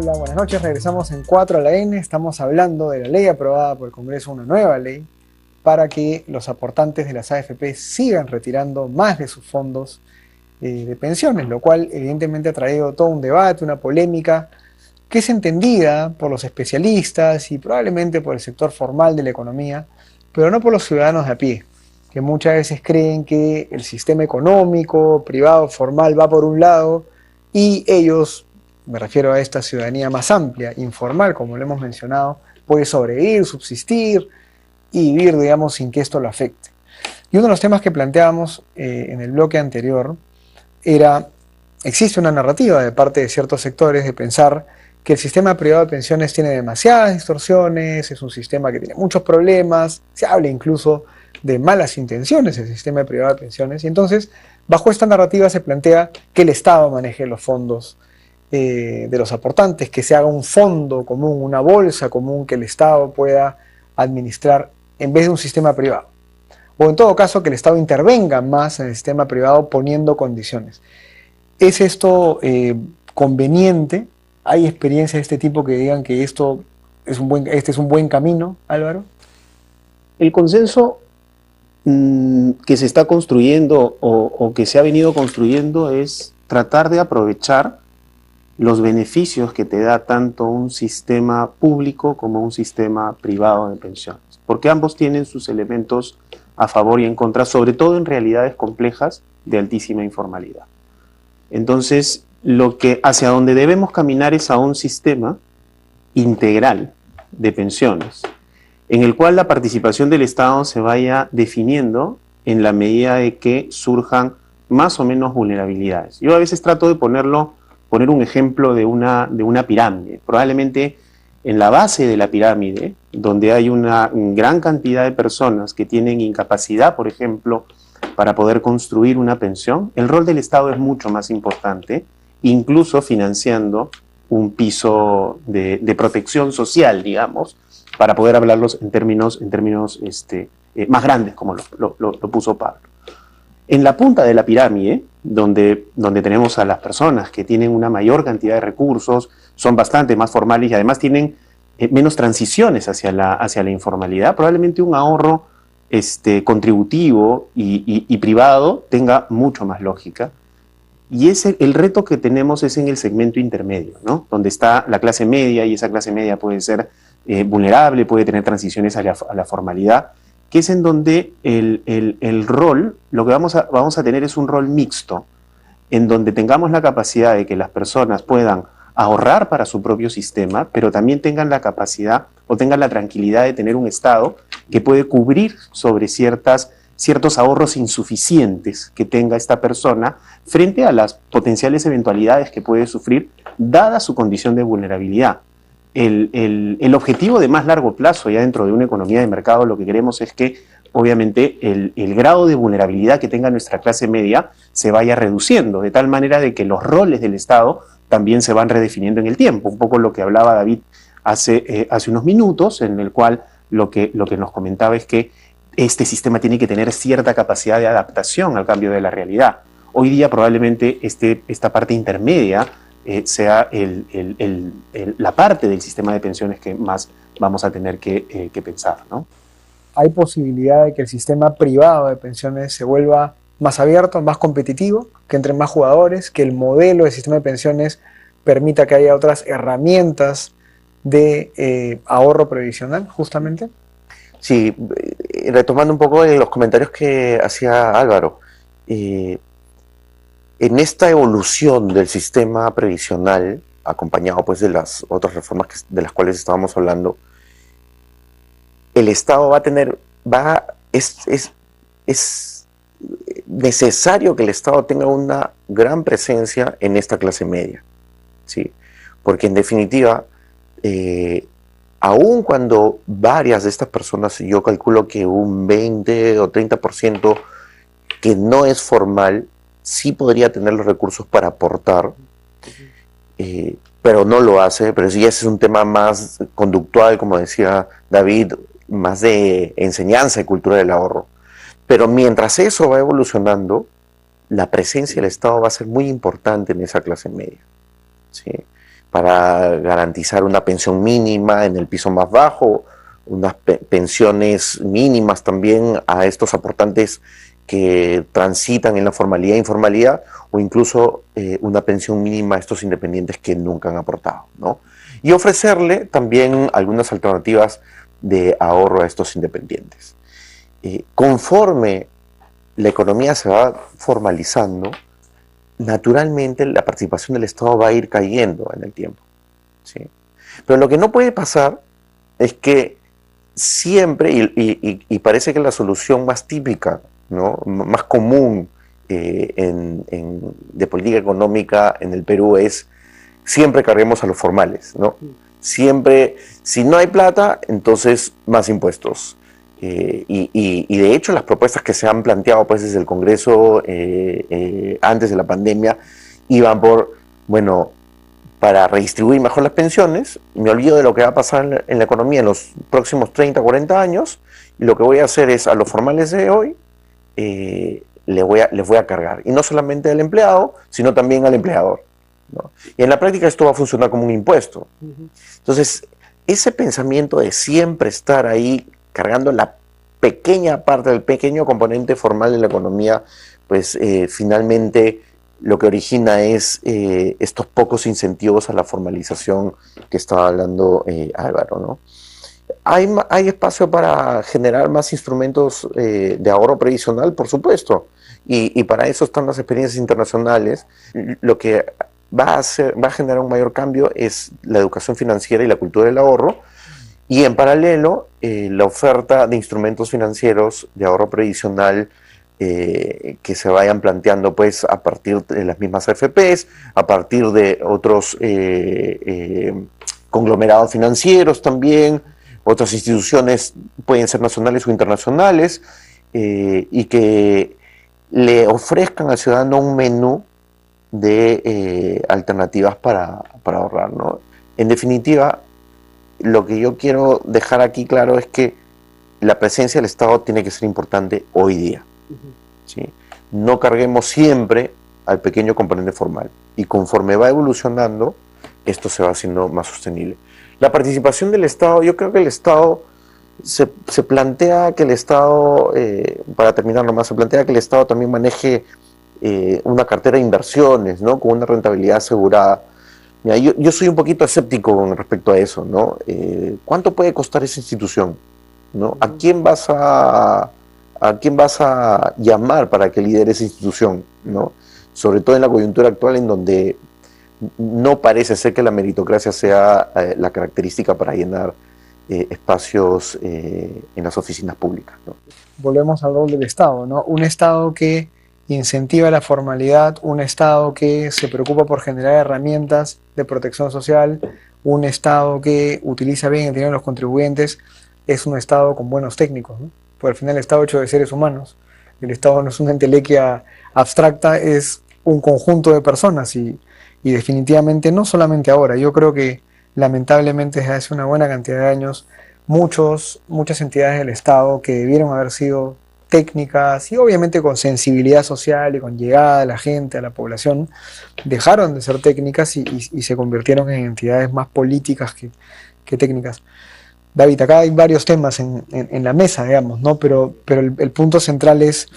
Hola, buenas noches. Regresamos en 4 a la N. Estamos hablando de la ley aprobada por el Congreso, una nueva ley para que los aportantes de las AFP sigan retirando más de sus fondos de pensiones, lo cual evidentemente ha traído todo un debate, una polémica que es entendida por los especialistas y probablemente por el sector formal de la economía, pero no por los ciudadanos de a pie, que muchas veces creen que el sistema económico, privado, formal va por un lado y ellos, me refiero a esta ciudadanía más amplia, informal, como lo hemos mencionado, puede sobrevivir, subsistir y vivir, digamos, sin que esto lo afecte. Y uno de los temas que planteábamos en el bloque anterior era, existe una narrativa de parte de ciertos sectores de pensar que el sistema privado de pensiones tiene demasiadas distorsiones, es un sistema que tiene muchos problemas, se habla incluso de malas intenciones del sistema privado de pensiones, y entonces bajo esta narrativa se plantea que el Estado maneje los fondos de los aportantes, que se haga un fondo común, una bolsa común que el Estado pueda administrar en vez de un sistema privado. O en todo caso que el Estado intervenga más en el sistema privado poniendo condiciones. ¿Es esto conveniente? ¿Hay experiencias de este tipo que digan que este es un buen camino, Álvaro? El consenso que se está construyendo o que se ha venido construyendo es tratar de aprovechar los beneficios que te da tanto un sistema público como un sistema privado de pensiones, porque ambos tienen sus elementos a favor y en contra, sobre todo en realidades complejas de altísima informalidad. Entonces, hacia donde debemos caminar es a un sistema integral de pensiones, en el cual la participación del Estado se vaya definiendo en la medida de que surjan más o menos vulnerabilidades. Yo a veces trato de poner un ejemplo de una pirámide. Probablemente en la base de la pirámide, donde hay una gran cantidad de personas que tienen incapacidad, por ejemplo, para poder construir una pensión, el rol del Estado es mucho más importante, incluso financiando un piso de protección social, digamos, para poder hablarlos en términos más grandes, como lo puso Pablo. En la punta de la pirámide, donde tenemos a las personas que tienen una mayor cantidad de recursos, son bastante más formales y además tienen menos transiciones hacia la informalidad, probablemente un ahorro contributivo y privado tenga mucho más lógica. Y el reto que tenemos es en el segmento intermedio, ¿no? Donde está la clase media, y esa clase media puede ser vulnerable, puede tener transiciones a la formalidad, que es en donde el rol, lo que vamos a tener es un rol mixto, en donde tengamos la capacidad de que las personas puedan ahorrar para su propio sistema, pero también tengan la capacidad o tengan la tranquilidad de tener un Estado que puede cubrir sobre ciertos ahorros insuficientes que tenga esta persona frente a las potenciales eventualidades que puede sufrir dada su condición de vulnerabilidad. El objetivo de más largo plazo, ya dentro de una economía de mercado, lo que queremos es que obviamente el grado de vulnerabilidad que tenga nuestra clase media se vaya reduciendo, de tal manera de que los roles del Estado también se van redefiniendo en el tiempo. Un poco lo que hablaba David hace unos minutos, en el cual lo que nos comentaba es que este sistema tiene que tener cierta capacidad de adaptación al cambio de la realidad. Hoy día probablemente esta parte intermedia sea la parte del sistema de pensiones que más vamos a tener que pensar, ¿no? ¿Hay posibilidad de que el sistema privado de pensiones se vuelva más abierto, más competitivo, que entren más jugadores, que el modelo del sistema de pensiones permita que haya otras herramientas de ahorro previsional, justamente? Sí, retomando un poco de los comentarios que hacía Álvaro, en esta evolución del sistema previsional, acompañado pues de las otras reformas de las cuales estábamos hablando, el Estado es necesario que el Estado tenga una gran presencia en esta clase media, ¿sí? Porque en definitiva, aun cuando varias de estas personas, yo calculo que un 20 o 30% que no es formal, sí podría tener los recursos para aportar, pero no lo hace, pero sí ese es un tema más conductual, como decía David, más de enseñanza y cultura del ahorro. Pero mientras eso va evolucionando, la presencia del Estado va a ser muy importante en esa clase media, ¿sí? para garantizar una pensión mínima en el piso más bajo, unas pensiones mínimas también a estos aportantes que transitan en la formalidad e informalidad, o incluso una pensión mínima a estos independientes que nunca han aportado, ¿no? Y ofrecerle también algunas alternativas de ahorro a estos independientes. Conforme la economía se va formalizando, naturalmente la participación del Estado va a ir cayendo en el tiempo, ¿sí? Pero lo que no puede pasar es que siempre, y parece que la solución más típica, ¿no?, más común de política económica en el Perú es siempre carguemos a los formales, ¿no? Siempre, si no hay plata, entonces más impuestos. Y de hecho las propuestas que se han planteado pues, desde el Congreso antes de la pandemia iban por, bueno, para redistribuir mejor las pensiones, me olvido de lo que va a pasar en la economía en los próximos 30, 40 años, y lo que voy a hacer es a los formales de hoy les voy a cargar, y no solamente al empleado, sino también al empleador, ¿no? Y en la práctica esto va a funcionar como un impuesto. Entonces, ese pensamiento de siempre estar ahí cargando la pequeña parte del pequeño componente formal de la economía, pues finalmente lo que origina es estos pocos incentivos a la formalización que estaba hablando Álvaro, ¿no? ¿Hay espacio para generar más instrumentos de ahorro previsional? Por supuesto, y para eso están las experiencias internacionales. Lo que va a generar un mayor cambio es la educación financiera y la cultura del ahorro, y en paralelo la oferta de instrumentos financieros de ahorro previsional que se vayan planteando pues a partir de las mismas AFPs, a partir de otros conglomerados financieros también, otras instituciones pueden ser nacionales o internacionales, y que le ofrezcan al ciudadano un menú de alternativas para ahorrar, ¿no? En definitiva, lo que yo quiero dejar aquí claro es que la presencia del Estado tiene que ser importante hoy día, ¿sí? No carguemos siempre al pequeño componente formal, y conforme va evolucionando, esto se va haciendo más sostenible. La participación del Estado, yo creo que el Estado se plantea que el Estado, para terminar nomás, se plantea que el Estado también maneje una cartera de inversiones, ¿no?, con una rentabilidad asegurada. Mira, yo soy un poquito escéptico con respecto a eso, ¿no? ¿Cuánto puede costar esa institución, ¿no? ¿A quién vas a llamar para que lidere esa institución, ¿no? Sobre todo en la coyuntura actual, en donde no parece ser que la meritocracia sea la característica para llenar espacios en las oficinas públicas, ¿no? Volvemos al rol del Estado, ¿no? Un Estado que incentiva la formalidad, un Estado que se preocupa por generar herramientas de protección social, un Estado que utiliza bien el dinero de los contribuyentes, es un Estado con buenos técnicos, ¿no? Porque al final el Estado hecho de seres humanos, el Estado no es una entelequia abstracta, es un conjunto de personas, y definitivamente no solamente ahora, yo creo que lamentablemente desde hace una buena cantidad de años muchas entidades del Estado que debieron haber sido técnicas y obviamente con sensibilidad social y con llegada a la gente, a la población, dejaron de ser técnicas y se convirtieron en entidades más políticas que técnicas. David, acá hay varios temas en la mesa, digamos, ¿no? Pero el punto central es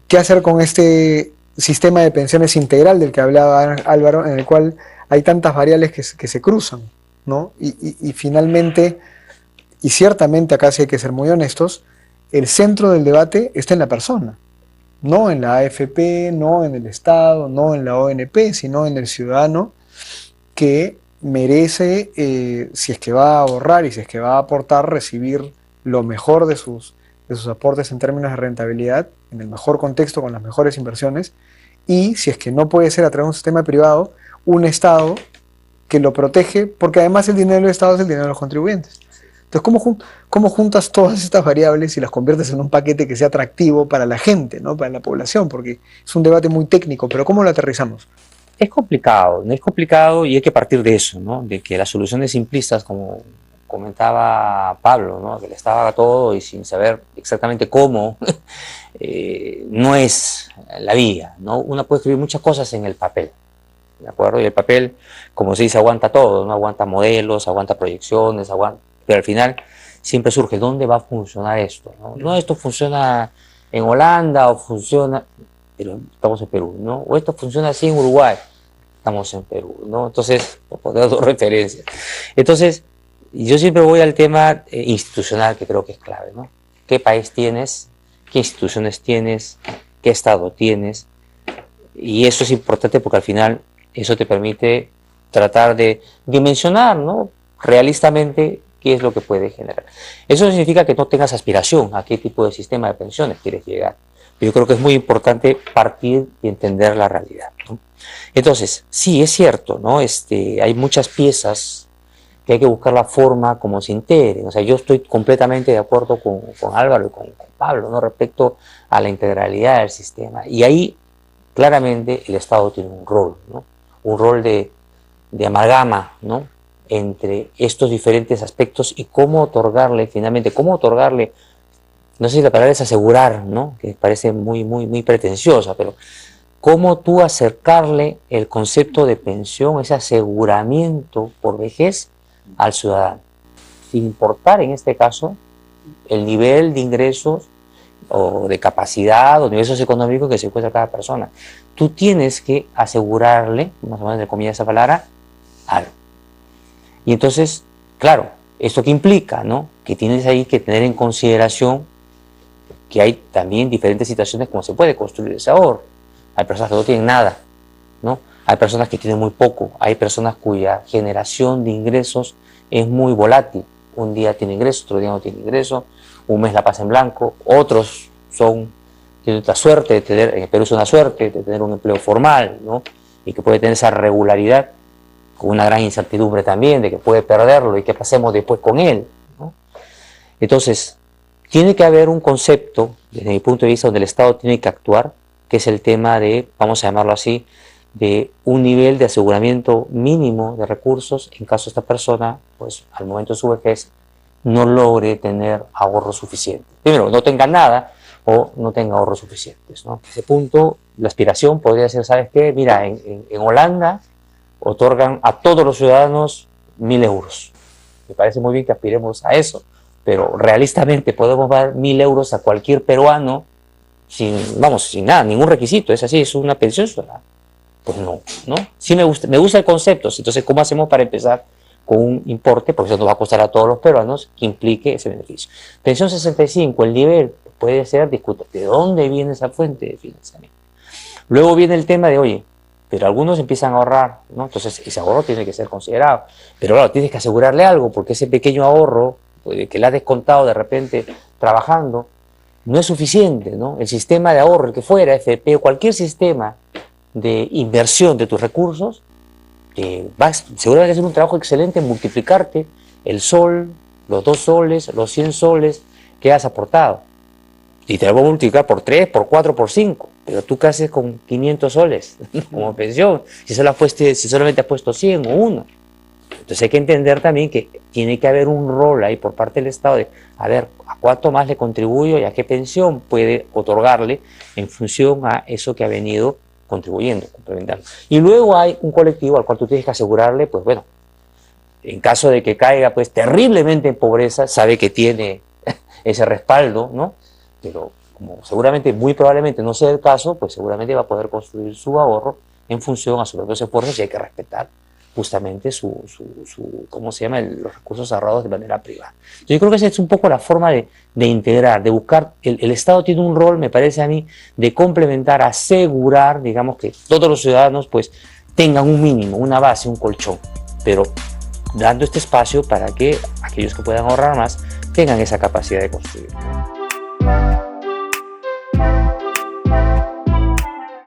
qué hacer con este sistema de pensiones integral del que hablaba Álvaro, en el cual hay tantas variables que se cruzan, ¿no? Y finalmente, y ciertamente acá sí hay que ser muy honestos, el centro del debate está en la persona, no en la AFP, no en el Estado, no en la ONP, sino en el ciudadano que merece, si es que va a ahorrar y si es que va a aportar, recibir lo mejor de sus aportes en términos de rentabilidad, en el mejor contexto, con las mejores inversiones, y si es que no puede ser a través de un sistema privado, un Estado que lo protege, porque además el dinero del Estado es el dinero de los contribuyentes. Entonces, ¿cómo juntas todas estas variables y las conviertes en un paquete que sea atractivo para la gente, ¿no?, para la población? Porque es un debate muy técnico, pero ¿cómo lo aterrizamos? Es complicado, no es complicado, y hay que partir de eso, ¿no? De que las soluciones simplistas, como comentaba Pablo, ¿no?, que le estaba todo y sin saber exactamente cómo, no es la vía, ¿no? Uno puede escribir muchas cosas en el papel, ¿de acuerdo? Y el papel, como se dice, aguanta todo, ¿no? Aguanta modelos, aguanta proyecciones, pero al final siempre surge, ¿dónde va a funcionar esto? No, esto funciona en Holanda o funciona, pero estamos en Perú, ¿no? O esto funciona así en Uruguay, estamos en Perú, ¿no? Entonces, por poner dos referencias. Entonces, yo siempre voy al tema institucional, que creo que es clave, ¿no? ¿Qué país tienes? ¿Qué instituciones tienes? ¿Qué estado tienes? Y eso es importante porque al final eso te permite tratar de dimensionar, ¿no? Realistamente qué es lo que puede generar. Eso no significa que no tengas aspiración a qué tipo de sistema de pensiones quieres llegar. Yo creo que es muy importante partir y entender la realidad, ¿no? Entonces, sí, es cierto, ¿no? Hay muchas piezas que hay que buscar la forma como se integren. O sea, yo estoy completamente de acuerdo con Álvaro y con Pablo, ¿no? Respecto a la integralidad del sistema. Y ahí, claramente, el Estado tiene un rol, ¿no? Un rol de amalgama, ¿no? Entre estos diferentes aspectos y cómo otorgarle, finalmente, no sé si la palabra es asegurar, ¿no? Que parece muy pretenciosa, pero cómo tú acercarle el concepto de pensión, ese aseguramiento por vejez al ciudadano, sin importar en este caso el nivel de ingresos o de capacidad o niveles económicos que se encuentra cada persona. Tú tienes que asegurarle, más o menos de comillas esa palabra, algo. Y entonces, claro, ¿esto qué implica, no? Que tienes ahí que tener en consideración que hay también diferentes situaciones como se puede construir ese ahorro. Hay personas que no tienen nada, ¿no? Hay personas que tienen muy poco, hay personas cuya generación de ingresos es muy volátil. Un día tiene ingresos, otro día no tiene ingresos, un mes la pasa en blanco, otros tienen la suerte de tener, en el Perú es una suerte de tener un empleo formal, ¿no? Y que puede tener esa regularidad, con una gran incertidumbre también de que puede perderlo y qué pasemos después con él, ¿no? Entonces, tiene que haber un concepto, desde mi punto de vista, donde el Estado tiene que actuar, que es el tema de, vamos a llamarlo así, de un nivel de aseguramiento mínimo de recursos en caso esta persona, pues al momento de su vejez, no logre tener ahorros suficientes. Primero, no tenga nada o no tenga ahorros suficientes, ¿no? En ese punto, la aspiración podría ser, ¿sabes qué? Mira, en Holanda otorgan a todos los ciudadanos 1.000 euros. Me parece muy bien que aspiremos a eso, pero realistamente podemos dar 1.000 euros a cualquier peruano sin nada, ningún requisito, es así, es una pensión sola. Pues no. Sí me gusta el concepto, entonces ¿cómo hacemos para empezar con un importe? Porque eso nos va a costar a todos los peruanos que implique ese beneficio. Pensión 65, el nivel puede ser, discutir de dónde viene esa fuente de financiamiento. Luego viene el tema de, oye, pero algunos empiezan a ahorrar, ¿no? Entonces ese ahorro tiene que ser considerado, pero claro, tienes que asegurarle algo, porque ese pequeño ahorro que le has descontado de repente trabajando, no es suficiente, ¿no? El sistema de ahorro, el que fuera, FP o cualquier sistema de inversión de tus recursos, vas seguramente a hacer un trabajo excelente en multiplicarte el sol, los 2 soles, los 100 soles que has aportado. Y te lo voy a multiplicar por 3, por 4, por 5. Pero tú qué haces con 500 soles como pensión, si solamente has puesto 100 o 1. Entonces hay que entender también que tiene que haber un rol ahí por parte del Estado de, a ver, ¿a cuánto más le contribuyo y a qué pensión puede otorgarle en función a eso que ha venido contribuyendo, complementando? Y luego hay un colectivo al cual tú tienes que asegurarle, pues bueno, en caso de que caiga pues terriblemente en pobreza, sabe que tiene ese respaldo, ¿no? Pero como seguramente, muy probablemente no sea el caso, pues seguramente va a poder construir su ahorro en función a sus propios esfuerzos y hay que respetar justamente ¿cómo se llama? Los recursos ahorrados de manera privada. Yo creo que esa es un poco la forma de integrar, de buscar, el Estado tiene un rol, me parece a mí, de complementar, asegurar, digamos, que todos los ciudadanos pues tengan un mínimo, una base, un colchón, pero dando este espacio para que aquellos que puedan ahorrar más tengan esa capacidad de construir.